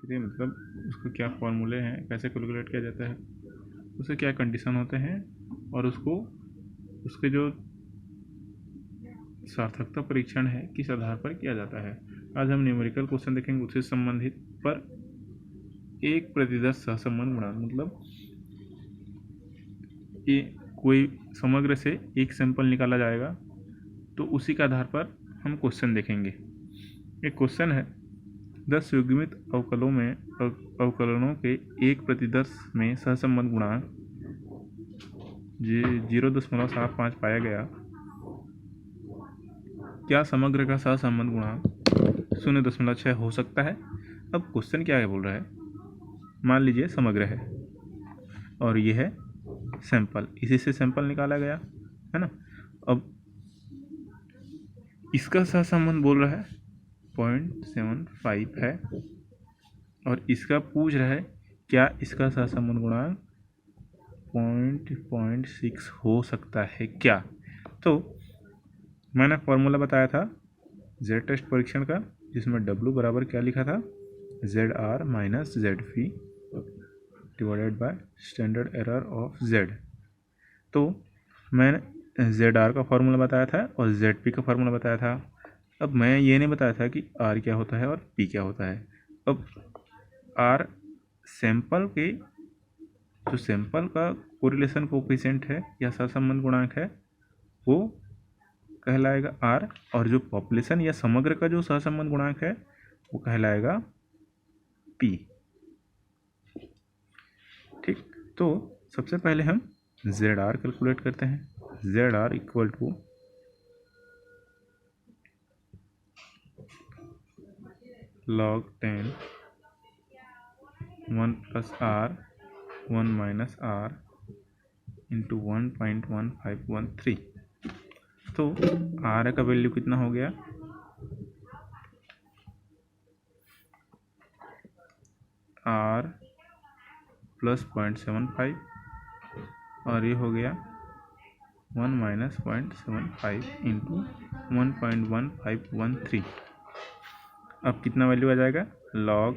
ठीक है, मतलब उसको क्या फॉर्मूले हैं, कैसे कैलकुलेट किया जाता है, उसके क्या कंडीशन होते हैं, और उसको उसके जो सार्थकता परीक्षण है किस आधार पर किया जाता है। आज हम न्यूमेरिकल क्वेश्चन देखेंगे उससे संबंधित, पर एक प्रतिदर्श सहसंबंध गुणांक, मतलब ये कोई समग्र से एक सैंपल निकाला जाएगा तो उसी के आधार पर हम क्वेश्चन देखेंगे। एक क्वेश्चन है, 10 युग्मित अवकलनों के एक प्रतिदर्श में सहसंबंध गुणांक 0.75 पाया गया, क्या समग्र का सहसंबंध गुणांक 0.6 हो सकता है। अब क्वेश्चन क्या है बोल रहा है, मान लीजिए समग्र है और ये है सैंपल, इसी से सैंपल निकाला गया है ना। अब इसका सहसंबंध बोल रहा है 0.75 है और इसका पूछ रहा है क्या इसका सहसंबंध गुणांक 0.6 हो सकता है क्या। तो मैंने फॉर्मूला बताया था जेड टेस्ट परीक्षण का, जिसमें W बराबर क्या लिखा था, ZR minus ZP divided by standard error of Z। तो मैंने ZR का फार्मूला बताया था और ZP का फार्मूला बताया था। अब मैं ये नहीं बताया था कि R क्या होता है और P क्या होता है। अब R सैंपल के जो सैंपल का कोरिलेशन कोफिशिएंट है या सहसंबंध गुणांक है वो कहलाएगा R, और जो पॉपुलेशन या समग्र का जो सहसंबंध गुणांक है वो कहलाएगा P। ठीक, तो सबसे पहले हम ZR कैलकुलेट करते हैं। ZR equal to log 10 1 plus R 1 minus R into 1.1513। तो R का वैल्यू कितना हो गया, R प्लस 0.75 और ये हो गया 1 माइनस 0.75 इंटू 1.1513। अब कितना वैल्यू आ जाएगा, लॉग,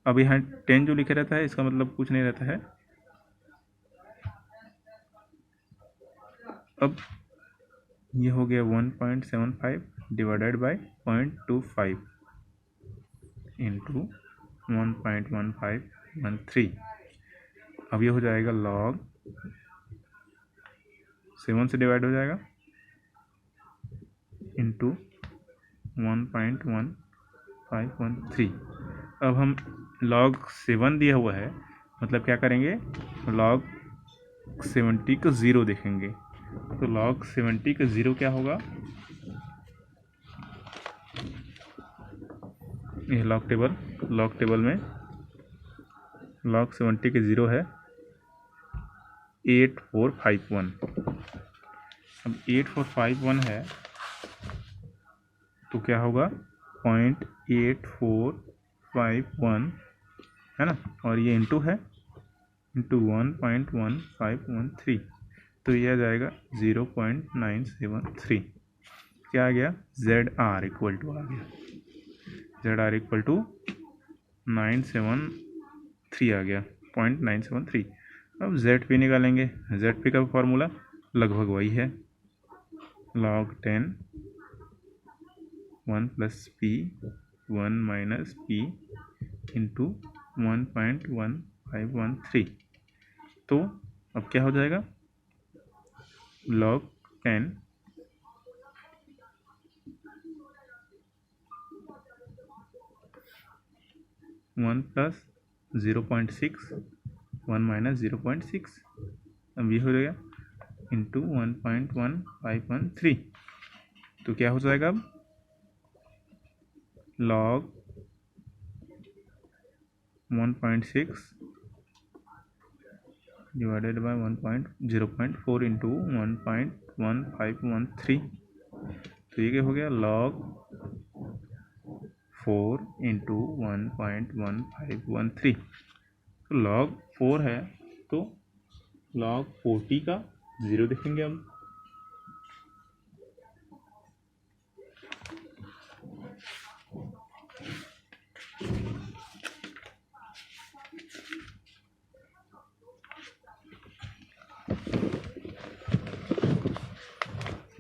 अब यहाँ 10 जो लिखे रहता है इसका मतलब कुछ नहीं रहता है। अब ये हो गया 1.75 डिवाइडेड बाय 0.25 इंटू 1.1513। अब ये हो जाएगा लॉग 7 से डिवाइड हो जाएगा इंटू 1.1513। अब हम log 7 दिया हुआ है, मतलब क्या करेंगे, log 70 का 0 देखेंगे। तो log 70 का 0 क्या होगा, ये log टेबल में log 70 के 0 है 8451। अब 8451 है तो क्या होगा 0.8451 है ना, और ये इंटू है इंटू 1.1513, तो ये आ जाएगा 0.973। क्या आ गया, ZR इक्वल टू आ गया, ZR इक्वल टू 973 आ गया, 0.973। अब ZP निकालेंगे, ZP का फॉर्मूला लगभग वही है, log 10 1 plus P 1 minus P into 1.1513। तो अब क्या हो जाएगा, log 10 1 प्लस 0.6 1 माइनस 0.6, अब ये हो जाएगा इंटू 1.1513। तो क्या हो जाएगा, अब log 1.6 डिवाइडेड बाय 0.4 इंटू 1.1513। तो ये क्या हो गया, log 4 इंटू 1.1513। तो log 4 है तो log 40 का 0 देखेंगे हम।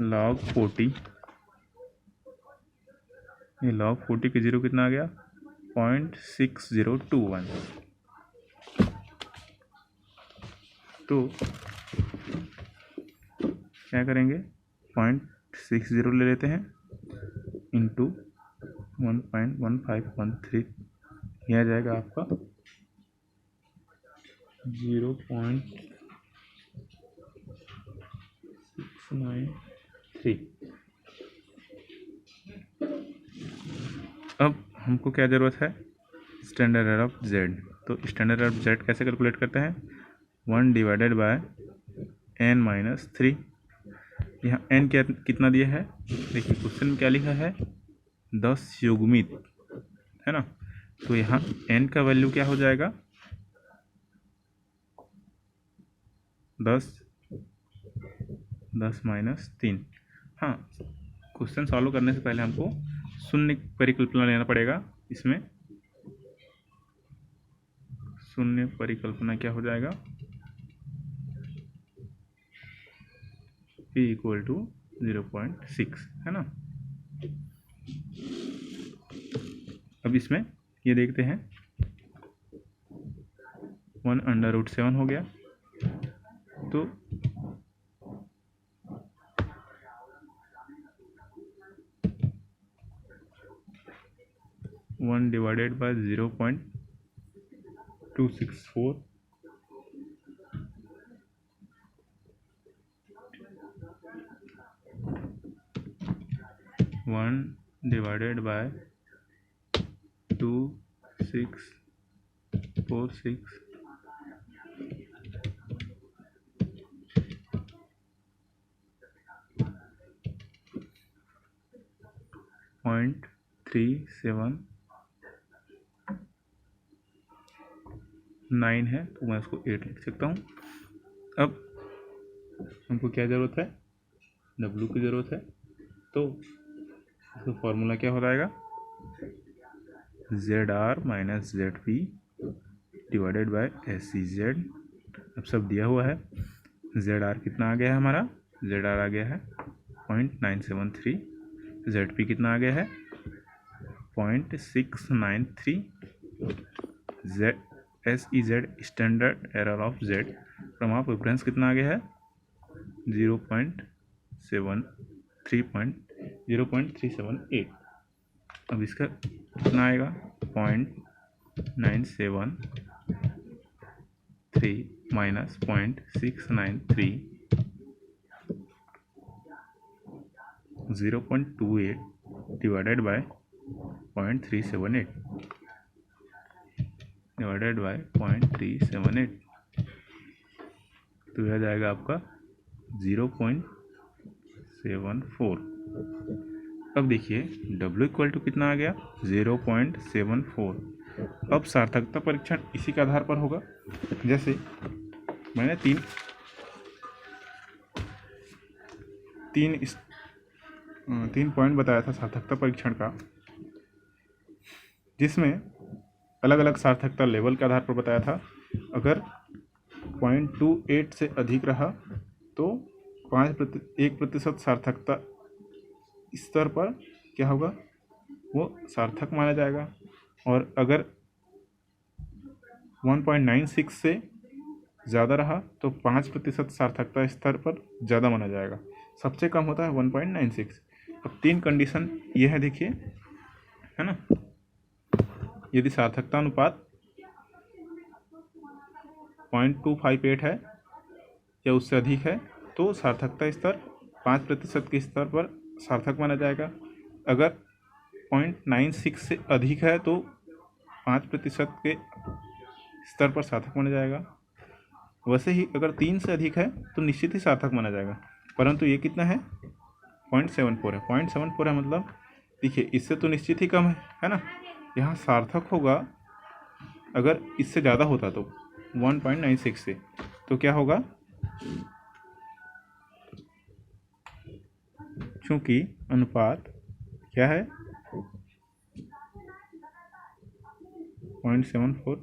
log 40, ये log 40 के जीरो कितना आ गया 0.6021। तो क्या करेंगे 0.60 ले लेते हैं इंटू 1.1513, यह आ जाएगा आपका 0.693। अब हमको क्या ज़रूरत है स्टैंडर्ड एरर ऑफ जेड। तो स्टैंडर्ड एरर ऑफ जेड कैसे कैलकुलेट करते हैं 1 डिवाइडेड बाय n-3। यहाँ n क्या कितना दिया है देखिए क्वेश्चन में क्या लिखा है 10 युग्मित है ना। तो यहाँ n का वैल्यू क्या हो जाएगा 10 -3। हाँ क्वेश्चन सॉल्व करने से पहले हमको शून्य परिकल्पना लेना पड़ेगा। इसमें शून्य परिकल्पना क्या हो जाएगा p = 0.6 है ना। अब इसमें ये देखते हैं 1/7 हो गया। तो 1 डिवाइडेड बाय 0.264, 1 डिवाइडेड बाय 2646, 0.379 है तो मैं उसको 8 लिख सकता हूँ। अब हमको क्या ज़रूरत है W की ज़रूरत है। तो इसका फॉर्मूला क्या हो जाएगा ZR - ZP divided by SCZ। अब सब दिया हुआ है। ZR कितना आ गया है हमारा ZR आ गया है 0.973, ZP कितना आ गया है 0.693, SEZ standard error of Z from of reference कितना आ गया है 0.378। अब इसका कितना आएगा 0.973 minus 0.693, 0.28 divided by 0.378 divided by 0.378। तो यह जाएगा आपका 0.74। अब देखिए W = कितना आ गया 0.74। अब सार्थकता परीक्षण इसी के आधार पर होगा। जैसे मैंने तीन पॉइंट बताया था सार्थकता परीक्षण का, जिसमें अलग अलग सार्थकता लेवल के आधार पर बताया था। अगर 0.28 से अधिक रहा तो 1% सार्थकता स्तर पर क्या होगा वो सार्थक माना जाएगा। और अगर 1.96 से ज़्यादा रहा तो 5% सार्थकता स्तर पर ज़्यादा माना जाएगा। सबसे कम होता है 1.96। अब 3 कंडीशन ये है देखिए है ना। यदि सार्थकता अनुपात 0.258 है या उससे अधिक है तो सार्थकता स्तर 5% के स्तर पर सार्थक माना जाएगा। अगर 0.96 से अधिक है तो 5% के स्तर पर सार्थक माना जाएगा। वैसे ही अगर 3 से अधिक है तो निश्चित ही सार्थक माना जाएगा। परंतु ये कितना है 0.74 है। 0.74 है मतलब देखिए इससे तो निश्चित ही कम है ना। यहाँ सार्थक होगा अगर इससे ज़्यादा होता तो 1.96 से, तो क्या होगा चूँकि अनुपात क्या है 0.74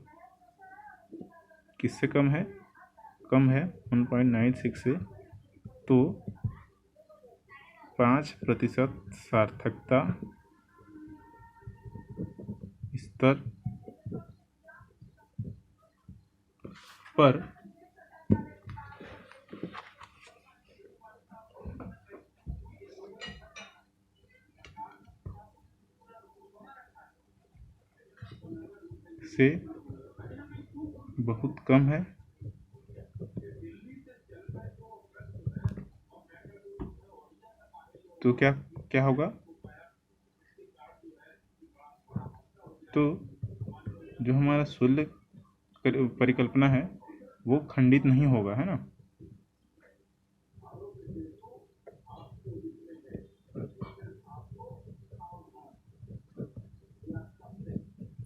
किससे कम है 1.96 से, तो 5% सार्थकता स्तर पर से बहुत कम है तो क्या क्या होगा? तो जो हमारा शून्य परिकल्पना है वो खंडित नहीं होगा, है ना।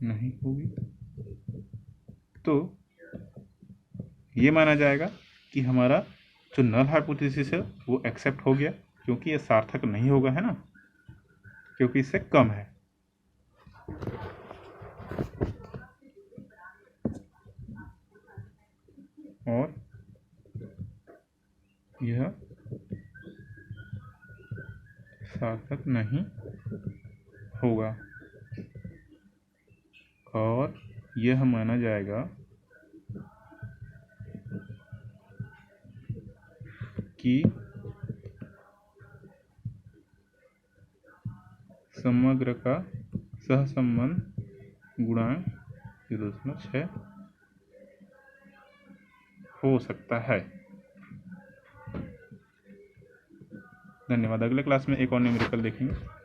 नहीं होगी तो ये माना जाएगा कि हमारा जो नल हाइपोथेसिस है वो एक्सेप्ट हो गया, क्योंकि ये सार्थक नहीं होगा, है ना, क्योंकि इससे कम है। और यह सार्थक नहीं होगा और यह माना जाएगा कि समग्र का सहसंबंध गुणांक 0.6 हो सकता है। धन्यवाद। अगले क्लास में एक और न्यूमेरिकल देखेंगे।